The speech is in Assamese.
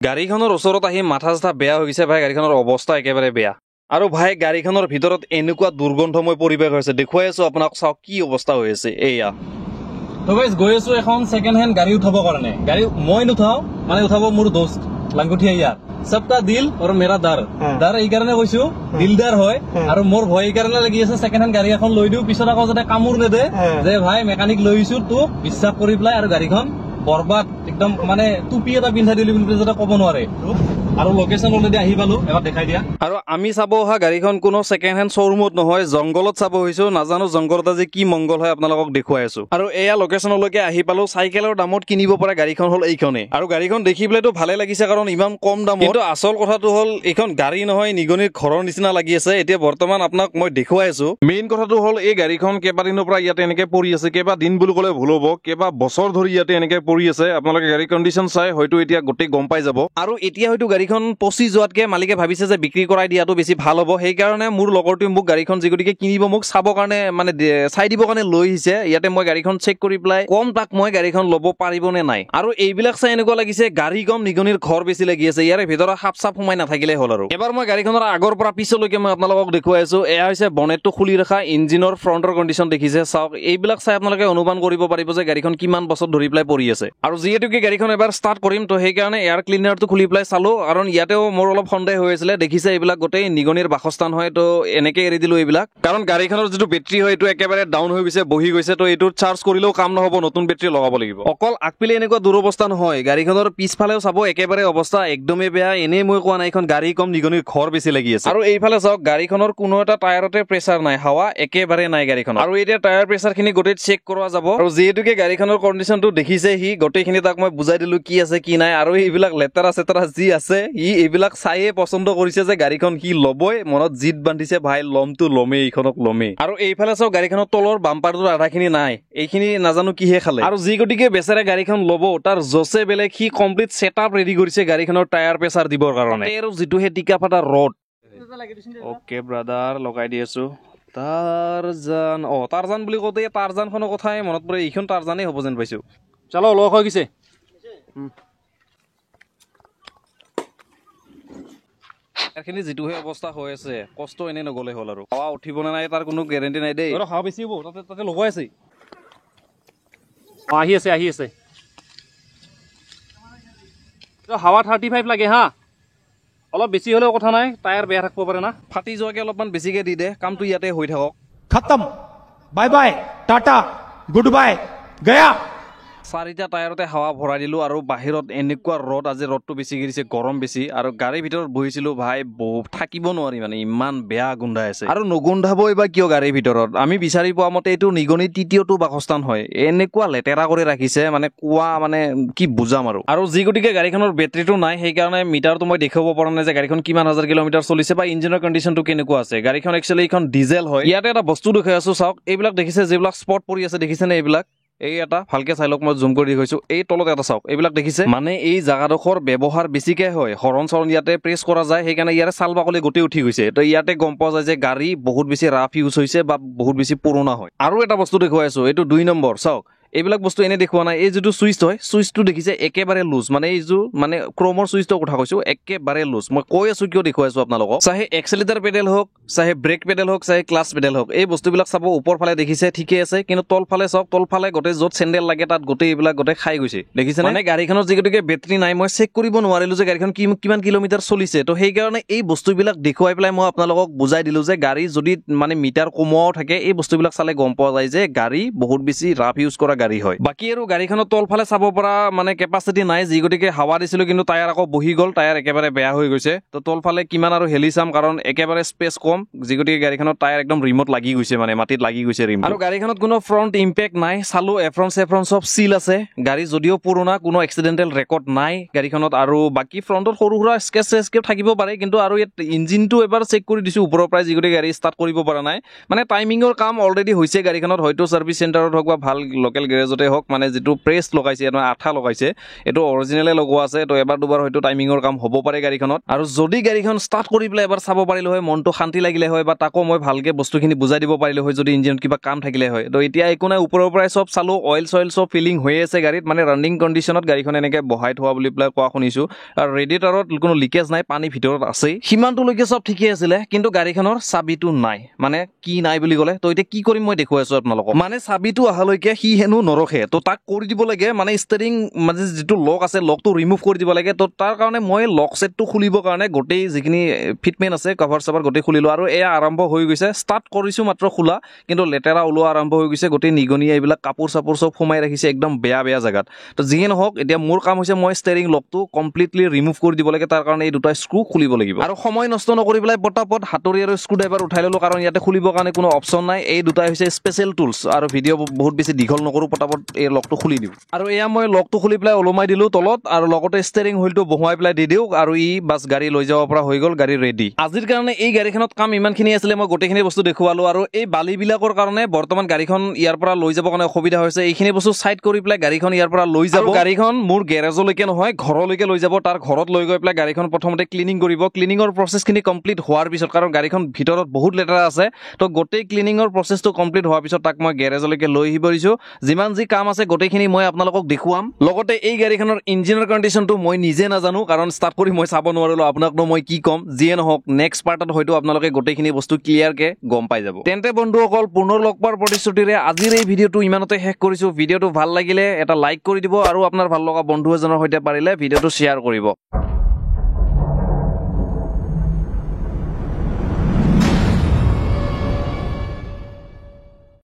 গাড়ীখনৰ ওচৰত আহি মাথা চাথা বেয়া হৈ গৈছে ভাই, গাড়ীখনৰ অৱস্থা একেবাৰে বেয়া। আৰু ভাই গাড়ীখনৰ ভিতৰত এনেকুৱা দুৰ্গন্ধময় পৰিৱেশ হৈছে, দেখুৱাই আছো আপোনাক, চাওক কি অৱস্থা হৈ আছে। এয়া তো গাইজ গৈ আছো এখন ছেকেণ্ড হেণ্ড গাড়ী উঠাবৰ কাৰণে। গাড়ী মই নুঠাও, মানে উঠাব মোৰ দোস্ত লাংগুঠিয়া ইয়াৰ। সবকা দিল আৰু মেৰা দাৰ দাৰ এই কাৰণে কৈছো, দিলদাৰ হয়। আৰু মোৰ ভয় এই কাৰণে লাগি আছে ছেকেণ্ড হেণ্ড গাড়ী এখন লৈ দিও, পিছত আকৌ যাতে কামোৰ নেদে যে ভাই মেকানিক লৈ আহিছো তোক বিশ্বাস কৰি পেলাই আৰু গাড়ীখন বৰবাদ একদম মানে টুপি এটা পিন্ধাই দিলি বুলি যাতে ক'ব নোৱাৰে। আৰু লোকেশ্যন অলৰেডি আহি পালো, এবাৰ দেখাই দিয়া। আৰু আমি চাব অহা গাড়ীখন কোনো ছেকেণ্ড হেণ্ড শ্বৰুমত নহয়, জংঘলত চাব হৈছো। নাজানো জংঘলত আজি কি মংগল হয়, আপোনালোকক দেখুৱাই আছো। আৰু এয়া লোকেশ্যনলৈকে আহি পালো। চাইকেলৰ দামত কিনিব পৰা গাড়ীখন হ'ল এইখনে। আৰু গাড়ীখন দেখি পেলাইতো ভালে লাগিছে, কাৰণ ইমান কম দামত। কিন্তু আচল কথাটো হ'ল এইখন গাড়ী নহয়, নিগনিৰ ঘৰৰ নিচিনা লাগি আছে। এতিয়া বৰ্তমান আপোনাক মই দেখুৱাই আছো। মেইন কথাটো হ'ল এই গাড়ীখন কেইবাদিনৰ পৰা ইয়াতে এনেকে পৰি আছে। কেইবা দিন বুলি ক'লে ভুল হ'ব, কেইবা বছৰ ধৰি ইয়াতে এনেকে পৰি আছে। আপোনালোকে গাড়ী কণ্ডিশ্যন চাই হয়তো এতিয়া গোটেই গম পাই যাব। আৰু এতিয়া হয়তো গাড়ীখন পচি যোৱাতকে মালিকে ভাবিছে যে বিক্ৰী কৰাই দিয়াটো বেছি ভাল হ'ব। সেইকাৰণে মোৰ লগৰটোৱে মোক গাড়ীখন যি গতিকে কিনিব মোক চাবৰ কাৰণে মানে চাই দিবৰ কাৰণে লৈ আহিছে। ইয়াতে মই গাড়ীখন চেক কৰি পেলাই কম তাক মই গাড়ীখন ল'ব পাৰিব নে নাই। আৰু এইবিলাক চাই এনেকুৱা লাগিছে গাড়ী কম নিগনিৰ ঘৰ বেছি লাগি আছে। ইয়াৰে ভিতৰত সাপ চাপ সোমাই নাথাকিলে হ'ল। আৰু এবাৰ মই গাড়ীখনৰ আগৰ পৰা পিছলৈকে মই আপোনালোকক দেখুৱাই আছো। এয়া হৈছে বনেটটো খুলি ৰখা, ইঞ্জিনৰ ফ্ৰণ্টৰ কণ্ডিশ্যন দেখিছে, চাওক। এইবিলাক চাই আপোনালোকে অনুমান কৰিব পাৰিব যে গাড়ীখন কিমান বছৰ ধৰি পেলাই পৰি আছে। আৰু যিহেতুকে গাড়ীখন এবাৰ ষ্টাৰ্ট কৰিম, তো সেইকাৰণে এয়াৰ ক্লিনাৰটো খুলি পেলাই চালো। কাৰণ ইয়াতেও মোৰ অলপ সন্দেহ হৈ আছিলে। দেখিছে এইবিলাক গোটেই নিগনিৰ বাসস্থান হয়, তো এনেকে এৰি দিলো এইবিলাক। কাৰণ গাড়ীখনৰ যিটো বেটাৰী হয় এইটো একেবাৰে ডাউন হৈ গৈছে, বহি গৈছে। তো এইটো চাৰ্জ কৰিলেও কাম নহ'ব, নতুন বেটাৰী লগাব লাগিব। অকল আগপিলে এনেকুৱা দুৰৱস্থা নহয়, গাড়ীখনৰ পিছফালেও চাব একেবাৰে অৱস্থা একদমেই বেয়া। এনেই মই কোৱা নাই, এইখন গাড়ী কম নিগনিৰ ঘৰ বেছি লাগি আছে। আৰু এইফালে চাওক গাড়ীখনৰ কোনো এটা টায়াৰতে প্ৰেছাৰ নাই, হাৱা একেবাৰে নাই গাড়ীখনৰ। আৰু এতিয়া টায়াৰ প্ৰেছাৰ খিনি গোটেই চেক কৰোৱা যাব। আৰু যিহেতুকে গাড়ীখনৰ কণ্ডিশ্যনটো দেখিছে সি, গোটেইখিনি তাক মই বুজাই দিলো কি আছে কি নাই। আৰু এইবিলাক লেতেৰা চেতেৰা যি আছে ই এইবিলাক চাইয়ে পচন্দ কৰিছে যে গাড়ীখন সি ল'বই, মনত জিদ বান্ধিছে ভাই ল'মতো ল'মেই, এইখনক ল'মেই। আৰু এইফালে চাওক গাড়ীখনৰ তলৰ বাম্পাৰটোৰ আধাখিনি নাই, এইখিনি নাজানো কিহে খালে। আৰু যি গতিকে বেচেৰা গাড়ীখন ল'ব তাৰ জছে বেলেগ, সি কমপ্লিট ছেটআপ ৰেডি কৰিছে গাড়ীখনৰ টায়াৰ প্ৰেছাৰ দিবৰ কাৰণে। আৰু যিটোহে টিকা ফাটা ৰড, অকে ব্ৰাদাৰ লগাই দি আছো। টাৰজান, টাৰজান বুলি কওঁতে টাৰজানখনৰ কথাই মনত পৰে। এইখন টাৰজানেই হ'ব যেন পাইছো। চলো লগ হৈ গৈছে। এইখিনি যিটোহে অৱস্থা হৈ আছে, কষ্ট এনেই নগ'লে হ'ল। আৰু হাৱা উঠিব নে নাই তাৰ কোনো গেৰেণ্টি নাই দেই। হাৱা বেছি হ'ব, তাতে লগাই আছে। আহি আছে আহি আছে। হাৱা 35 লাগে হা, অলপ বেছি হ'লেও কথা নাই, টায়াৰ বেয়া থাকিব পাৰে না। ফাটি যোৱাকে অলপমান বেছিকে দি দে, কামটো ইয়াতে হৈ থাকক। খতম, bye bye, Tata, good bye, Gaya. 4টা টায়াৰতে হাৱা ভৰাই দিলো। আৰু বাহিৰত এনেকুৱা ৰ'দ, আজি ৰ'দটো বেছিকে দিছে, গৰম বেছি। আৰু গাড়ীৰ ভিতৰত বহিছিলো ভাই, থাকিব নোৱাৰি মানে, ইমান বেয়া গোন্ধাই আছে। আৰু নুগোন্ধাবই বা কিয় গাড়ীৰ ভিতৰত, আমি বিচাৰি পোৱা মতে এইটো নিগনিৰ তৃতীয়টো বাসস্থান হয়। এনেকুৱা লেতেৰা কৰি ৰাখিছে মানে, কোৱা মানে কি বুজাম। আৰু যি গতিকে গাড়ীখনৰ বেটাৰীটো নাই, সেইকাৰণে মিটাৰটো মই দেখুৱাব পৰা নাই যে গাড়ীখন কিমান হাজাৰ কিলোমিটাৰ চলিছে বা ইঞ্জিনৰ কণ্ডিশ্যনটো কেনেকুৱা আছে। গাড়ীখন একচুৱেলি এইখন ডিজেল হয়। ইয়াতে এটা বস্তু দেখাই আছো, চাওক। এইবিলাক দেখিছে যিবিলাক স্পট পৰি আছে, দেখিছেনে এইবিলাক? এই এটা ভালকে চাই লওক, মই জুম কৰি দেখুৱাইছো। এই তলত এটা চাওক, এইবিলাক দেখিছে? মানে এই জাগাডোখৰ ব্যৱহাৰ বেছিকে হয়, হৰণ চৰণ ইয়াতে প্ৰেছ কৰা যায়, সেইকাৰণে ইয়াৰে চাল বাকলি গোটেই উঠি গৈছে। তো ইয়াতে গম পোৱা যায় যে গাড়ী বহুত বেছি ৰাফ ইউজ হৈছে বা বহুত বেছি পুৰণা হয়। আৰু এটা বস্তু দেখুৱাইছো, এইটো 2 নম্বৰ, চাওক। এইবিলাক বস্তু এনে দেখুওৱা নাই। এই যিটো চুইচ হয়, চুইচটো দেখিছে একেবাৰে লুজ, মানে এইযোৰ মানে ক্ৰমৰ চুইচটোৰ কথা কৈছো, একেবাৰে লুজ। মই কৈ আছো কিয় দেখুৱাইছো আপোনালোকক। চাহে এক্সেলেটাৰ পেডেল হওক, চাহে ব্ৰেক পেডেল হওক, চাহে ক্লাছ পেডেল হওক, এই বস্তুবিলাক চাব ওপৰ ফালে দেখিছে ঠিকে আছে, কিন্তু তলফালে চাওক, তলফালে গোটেই য'ত চেণ্ডেল লাগে তাত গোটেই এইবিলাক গোটেই খাই গৈছে, দেখিছে? মানে গাড়ীখনৰ যি গতিকে বেটাৰী নাই, মই চেক কৰিব নোৱাৰিলো যে গাড়ীখন কিমান কিলোমিটাৰ চলিছে। তো সেইকাৰণে এই বস্তুবিলাক দেখুৱাই পেলাই মই আপোনালোকক বুজাই দিলো যে গাড়ী যদি মানে মিটাৰ কমোৱাও থাকে, এই বস্তুবিলাক চালে গম পোৱা যায় যে গাড়ী বহুত বেছি ৰাফ ইউজ কৰা গাড়ী হয়। বাকী আৰু গাড়ীখনৰ তলফালে চাব পৰা মানে কেপাচিটি নাই, যি গতিকে হাৱা দিছিলো কিন্তু টায়াৰ আকৌ বহি গ'ল, টায়াৰ একেবাৰে বেয়া হৈ গৈছে। তো তলফালে কিমান আৰু হেলি চাম, কাৰণ একেবাৰে স্পেচ কম, যি গতিকে গাড়ীখনৰ টায়াৰ একদম ৰিমত লাগি গৈছে, মানে মাটিত লাগি গৈছে ৰিম। আৰু গাড়ীখনত কোনো ফ্ৰণ্ট ইম্পেক্ট নাই, চালো এফ্ৰন চেফ্ৰন চব চিল আছে। গাড়ী যদিও পুৰণা, কোনো এক্সিডেণ্টেল ৰেকৰ্ড নাই গাড়ীখনত। আৰু বাকী ফ্ৰণ্টত সৰু সুৰা স্কেচ থাকিব পাৰে, কিন্তু আৰু ইয়াত ইঞ্জিনটো এবাৰ চেক কৰি দিছো ওপৰৰ পৰাই, যি গতিকে গাড়ী ষ্টাৰ্ট কৰিব পৰা নাই। মানে টাইমিঙৰ কাম অলৰেডি হৈছে গাড়ীখনত, হয়তো ছাৰ্ভিচ চেণ্টাৰত হওক বা ভাল লোকেল গেৰেজতে হওক মানে যেটো প্ৰেছ লগাইছে এনে আঠা লগাইছে এটো অৰিজিনালে লগোৱা আছে তো এবাৰ দুবাৰ হয়তো টাইমিংৰ কাম হ'ব পাৰে গাড়ীখনত আৰু যদি গাড়ীখন ষ্টাৰ্ট কৰি পেলাই এবাৰ চাব পাৰিলে হয় মনটো শান্তি লাগিলে হয় বা তাকো মই ভালকে বস্তুখিনি বুজাই দিব পাৰিলে হয় যদি ইঞ্জিনত কিবা কাম থাকিলে হয় তো এতিয়া একো নাই ওপৰৰ পৰাই সব চালো অইল সইল সব ফিলিং হৈ আছে গাড়ীত মানে ৰানিং কণ্ডিশ্যনত গাড়ীখন এনেকে বহাই থোৱা বুলি পেলাই কোৱা শুনিছো আৰু ৰেডিয়েটৰত কোনো লিকেজ নাই পানী ভিতৰত আছে সিমানটোলৈকে সব ঠিকই আছিল কিন্তু গাড়ীখনৰ চাবিটো নাই মানে কি নাই বুলি ক'লে তো এতিয়া কি কৰিম মই দেখুৱাই আছো আপোনালোকক মানে চাবিটো আহালৈকে সি হেনো নৰখে তো তাক কৰি দিব লাগে মানে ষ্টেৰিং মানে যেটো লক আছে লকটো ৰিমুভ কৰি দিব লাগে তো তাৰ কাৰণে মই লক সেটটো খুলিবৰ কাৰণে গোটেই যিখিনি ফিটমেন আছে কভাৰ সাভাৰ গোটেই খুলিলো আৰু এয়া আৰম্ভ হৈ গৈছে ষ্টাৰ্ট কৰিছো মাত্ৰ খোলা কিন্তু লেটেৰা ওলোৱা আৰম্ভ হৈ গৈছে গোটেই নিগনি এইবিলাক কাপোৰ চাপোৰ সব সোমাই ৰাখিছে একদম বেয়া বেয়া জায়গাত তো যিয়ে নহওক এতিয়া মোৰ কাম হৈছে মই ষ্টেৰিং লকটো কমপ্লিটলি ৰিমুভ কৰি দিব লাগে তাৰ কাৰণে এই দুটা স্ক্ৰু খুলিব লাগিব আৰু সময় নষ্ট নকৰি পেলাই পটাপট হাতৰি আৰু স্ক্ৰু ড্ৰাইভাৰ উঠাই ললো কাৰণ ইয়াতে খুলিবৰ কাৰণে কোনো অপচন নাই এই দুটাই হৈছে স্পেশাল টুলস আৰু ভিডিও বহুত বেছি দীঘল নকৰো পটাপট এই লকটো খুলি দিও আৰু এয়া মই লকটো খুলি পেলাই ওলমাই দিলো তলত আৰু লগতে ষ্টেৰিং হুইলটো বহুৱাই পেলাই দি দিও আৰু ই বাস গাড়ী লৈ যাব পৰা হৈ গল গাড়ী ৰেডি আজিৰ কাৰণে এই গাড়ীখনত কাম ইমানখিনি আছিল মই গোটেইখিনি বস্তু দেখুৱালো আৰু এই বালি বিলাকৰ কাৰণে বৰ্তমান গাড়ীখন ইয়াৰ পৰা লৈ যাব কাৰণে অসুবিধা হৈছে এইখিনি বস্তু সাইড কৰি পেলাই গাড়ীখন ইয়াৰ পৰা লৈ যাব গাড়ীখন মোৰ গ্যাৰেজলৈকে নহয় ঘৰলৈকে লৈ যাব তাৰ ঘৰত লৈ গৈ পেলাই গাড়ীখন প্ৰথমতে ক্লিনিং কৰিব ক্লিনিংৰ প্ৰসেছখিনি কমপ্লিট হোৱাৰ পিছত কাৰণ গাড়ীখন ভিতৰত বহুত লেতেৰা আছে তো গোটেই ক্লিনিংৰ প্ৰসেছটো কমপ্লিট হোৱাৰ পিছত তাক মই গ্যাৰেজলৈকে লৈ আহিব দিছো যিমান যি কাম আছে গোটেইখিনি মই আপোনালোকক দেখুৱাম লগতে এই গাড়ীখনৰ ইঞ্জিনৰ কণ্ডিশ্যনটো মই নিজে নাজানো কাৰণ ষ্টাৰ্ট কৰি মই চাব নোৱাৰিলো আপোনাকনো মই কি কম যিয়ে নহওক নেক্সট পাৰ্টত হয়তো আপোনালোকে গোটেইখিনি বস্তু ক্লিয়াৰকে গম পাই যাব তেন্তে বন্ধুসকল পুনৰ লগ পোৱাৰ প্ৰতিশ্ৰুতিৰে আজিৰ এই ভিডিঅ'টো ইমানতে শেষ কৰিছো ভিডিঅ'টো ভাল লাগিলে এটা লাইক কৰি দিব আৰু আপোনাৰ ভাল লগা বন্ধু এজনৰ সৈতে পাৰিলে ভিডিঅ'টো শ্বেয়াৰ কৰিব